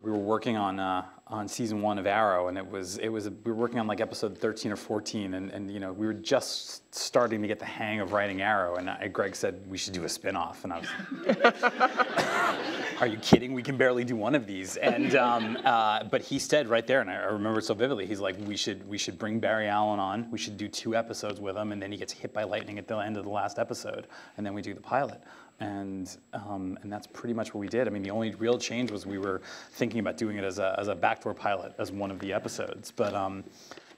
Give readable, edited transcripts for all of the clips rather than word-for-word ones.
We were working on season 1 of Arrow, and we were working on like episode 13 or 14, and you know, we were just starting to get the hang of writing Arrow, and Greg said we should do a spin-off, and I was, are you kidding? We can barely do one of these, and but he said right there, and I remember it so vividly. He's like, we should bring Barry Allen on. We should do 2 episodes with him, and then he gets hit by lightning at the end of the last episode, and then we do the pilot. And that's pretty much what we did. I mean, the only real change was we were thinking about doing it as a backdoor pilot, as one of the episodes. But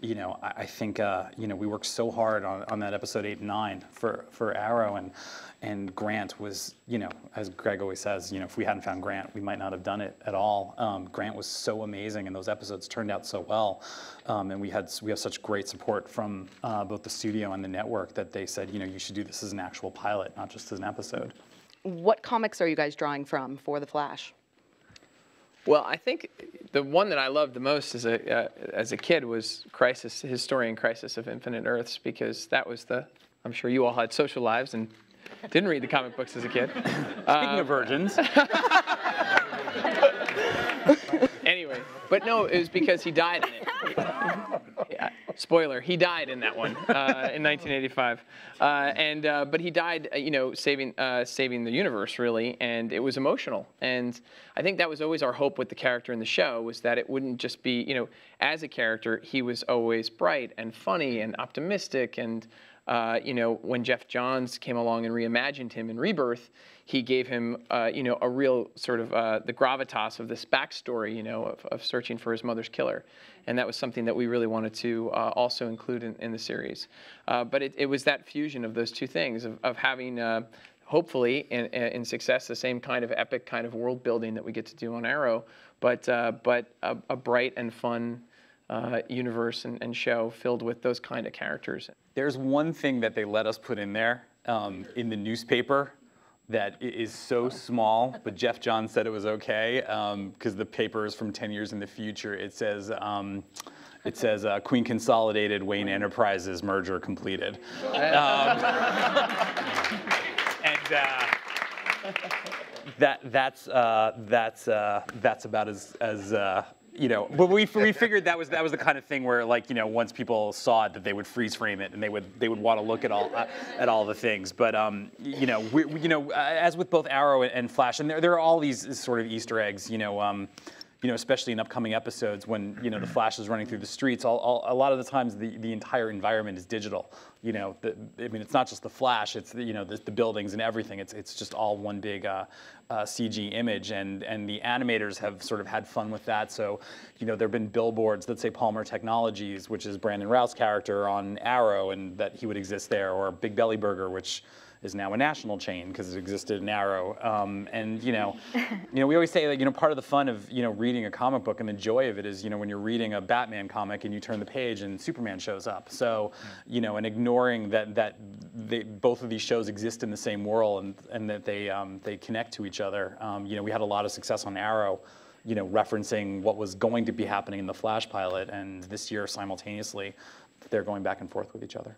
you know, I think you know, we worked so hard on that episode 8 and 9 for Arrow, and Grant was, you know, as Greg always says, you know, if we hadn't found Grant, we might not have done it at all. Grant was so amazing, and those episodes turned out so well. And we have such great support from both the studio and the network that they said, you know, you should do this as an actual pilot, not just as an episode. What comics are you guys drawing from for The Flash? Well, I think the one that I loved the most as a kid was Crisis, his story in Crisis of Infinite Earths, because that was I'm sure you all had social lives and didn't read the comic books as a kid. Speaking of virgins. Anyway, but no, it was because he died in it. Yeah, spoiler, he died in that one in 1985. But he died, you know, saving the universe, really, and it was emotional. And I think that was always our hope with the character in the show, was that it wouldn't just be, you know, as a character, he was always bright and funny and optimistic. And, you know, when Jeff Johns came along and reimagined him in Rebirth, he gave him, you know, a real sort of the gravitas of this backstory, you know, of searching for his mother's killer. And that was something that we really wanted to also include in the series. But it was that fusion of those two things, of having, hopefully, in success, the same kind of epic kind of world building that we get to do on Arrow, but a bright and fun universe and show filled with those kind of characters. There's one thing that they let us put in there in the newspaper that is so small, but Jeff Johns said it was okay because the paper is from 10 years in the future. It says Queen Consolidated, Wayne Enterprises merger completed. That's about as you know, but we figured that was the kind of thing where, like, you know, once people saw it, that they would freeze frame it and they would want to look at all the things. But you know, as with both Arrow and Flash, and there are all these sort of Easter eggs, you know, especially in upcoming episodes when, you know, the Flash is running through the streets. A lot of the times the entire environment is digital. You know, I mean, it's not just the Flash. It's you know, the buildings and everything. It's just all one big CG image, and the animators have sort of had fun with that. So, you know, there've been billboards that say Palmer Technologies, which is Brandon Routh's character on Arrow, and that he would exist there, or Big Belly Burger, which is now a national chain because it existed in Arrow. And you know, we always say that, you know, part of the fun of, you know, reading a comic book and the joy of it is, you know, when you're reading a Batman comic and you turn the page and Superman shows up. So, you know, and ignoring that both of these shows exist in the same world and that they connect to each other. You know, we had a lot of success on Arrow, you know, referencing what was going to be happening in the Flash pilot, and this year simultaneously, they're going back and forth with each other.